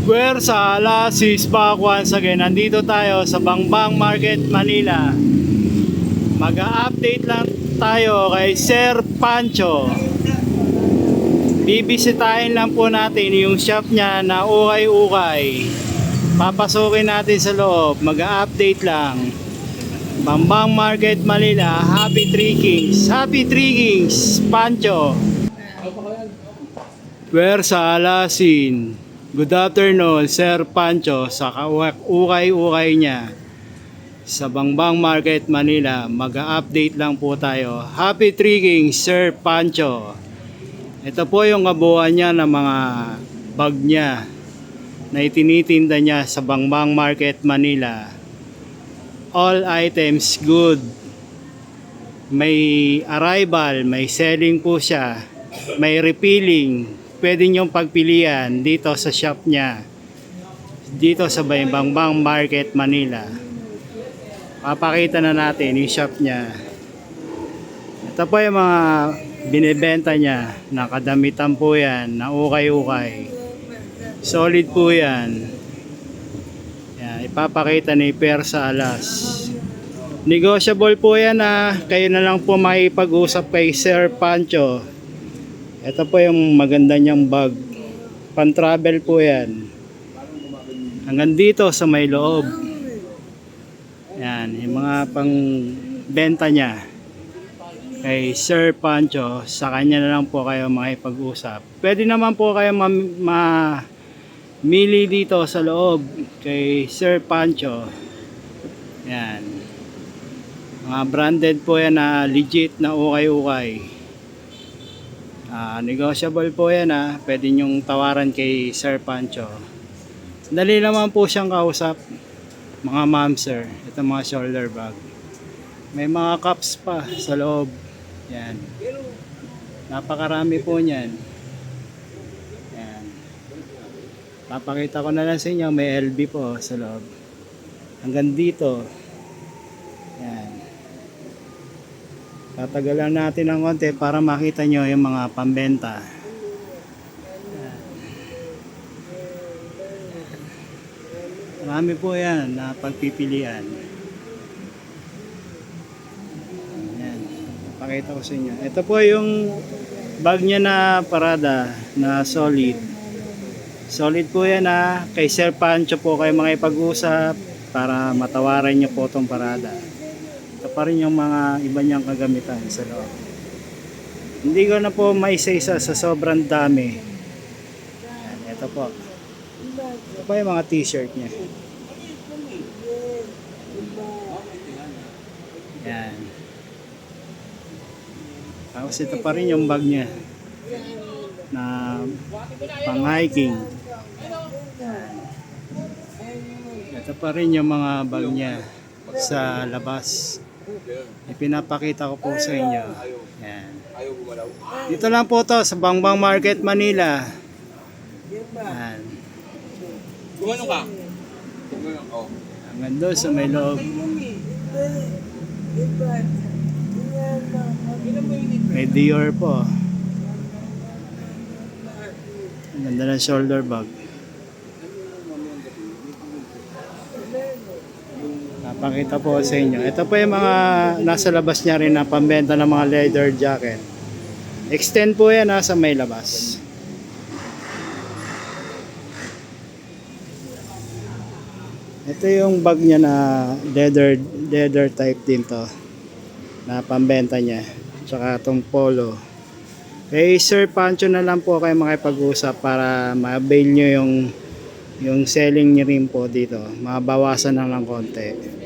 Puwersa, alas is back once again. Nandito tayo sa Bangbang Market, Manila. Mag-a-update lang tayo kay Sir Pancho. Bibisitahin lang po natin yung shop niya na ukay-ukay. Papasukin natin sa loob. Mag-a-update lang. Bangbang Market, Manila. Happy Three Kings. Happy Three Kings, Pancho. Puwersa, alasin. Good afternoon, Sir Pancho, sa ukay-ukay niya sa Bangbang Market, Manila. Mag-a-update lang po tayo. Happy Three Kings, Sir Pancho. Ito po yung kabuuan niya ng mga bag niya na itinitinda niya sa Bangbang Market, Manila. All items good. May arrival, may selling po siya, may refilling. Pwede nyong pagpilian dito sa shop niya, dito sa Bangbang Market, Manila. Papakita na natin yung shop niya. Ito po yung mga binibenta niya na kadamitan po yan, na ukay-ukay. Solid po yan. Yan, ipapakita ni Puwersa alas. Negotiable po yan, kayo na lang po makipag-usap kay Sir Pancho. Ito po yung maganda niyang bag. Pan-travel po yan. Hanggang dito sa may loob. Yan, yung mga pang benta niya. Kay Sir Pancho, sa kanya na lang po kayo makipag-usap. Pwede naman po kayo mamili dito sa loob kay Sir Pancho. Yan. Mga branded po yan na legit na ukay-ukay. Negotiable po yan, pwede nyong tawaran kay Sir Pancho. Dali naman po siyang kausap, mga ma'am sir. Ito mga shoulder bag, may mga cups pa sa loob. Yan, napakarami po niyan. Yan, papakita ko na lang sa inyo. May LB po sa loob hanggang dito. Yan, tatagalan natin ng konti para makita nyo yung mga pambenta. Marami po yan na pagpipilian. Yan, pakita ko sa inyo. Ito po yung bag niya na Parada na solid. Solid po yan, kay Sir Pancho po kayo makipag-usap para matawaran nyo po itong Parada. Ito pa rin yung mga iba niyang kagamitan sa loob. Hindi ko na po maisa-isa sa sobrang dami. Yan, ito po. Ito po yung mga t-shirt niya. Yan. Tapos ito pa rin yung bag niya na pang hiking. Yan. Ito pa rin yung mga bag niya sa labas. Ipinapakita ko po sa inyo. Yan. Dito lang po to sa Bangbang Market, Manila. Yan. Gumanong ka? Hanggang doon sa may loob. May Dior po. Ang ganda ng shoulder bag. Napakita po sa inyo. Ito po yung mga nasa labas niya rin na pambenta ng mga leather jacket. Extend po yan, sa may labas. Ito yung bag niya na leather type din to, na pambenta niya. Tsaka itong polo. Kay Sir Pancho na lang po kayo makipag-usap para ma-avail nyo yung selling niya rin po dito. Mabawasan na lang konti.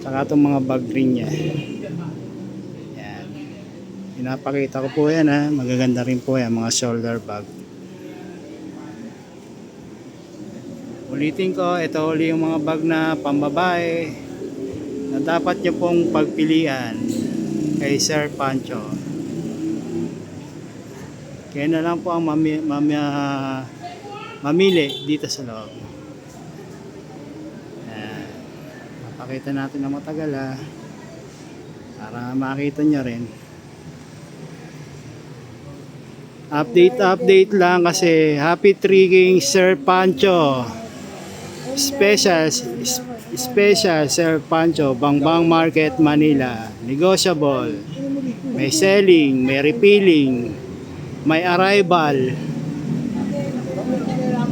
Tsaka itong mga bag rin niya. Yan. Pinapakita ko po yan, magaganda rin po yan, mga shoulder bag. Ulitin ko, ito uli yung mga bag na pambabae na dapat nyo pong pagpilian kay Sir Pancho. Kaya na lang po ang mamili dito sa loob. Pakita natin na matagal, para makita nyo rin. Update lang kasi happy trigging Sir Pancho. Special Sir Pancho, Bangbang Market, Manila. Negotiable. May selling, may refilling, may arrival.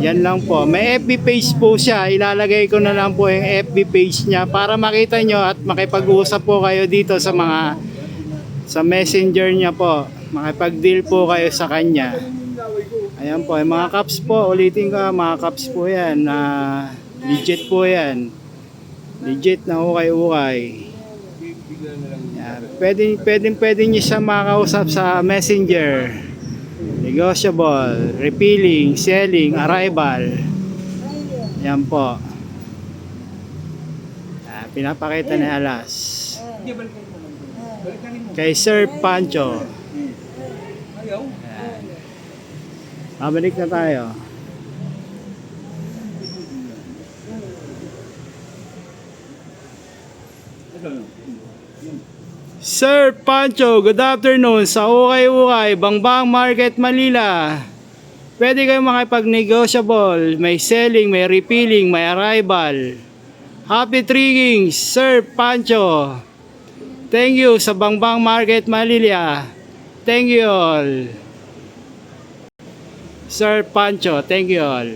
Yan lang po. May FB page po siya. Ilalagay ko na lang po yung FB page niya para makita nyo at makipag-usap po kayo dito sa messenger niya po. Makipag-deal po kayo sa kanya. Ayan po, yung mga caps po, ulitin ko, mga caps po yan. Legit po yan. Legit na ukay-ukay. Yan. Pwede nyo siya makausap sa messenger. Negotiable, refilling, selling, arrival. Yan po. Pinapakita ni Alas. Kay Sir Pancho. Ayaw. Babalik na tayo. Sir Pancho, good afternoon sa Ukay-Ukay, Bangbang Market, Manila. Pwede kayong makipag-negotiable, may selling, may refilling, may arrival. Happy trigging, Sir Pancho. Thank you sa Bangbang Market, Manila. Thank you all. Sir Pancho, thank you all.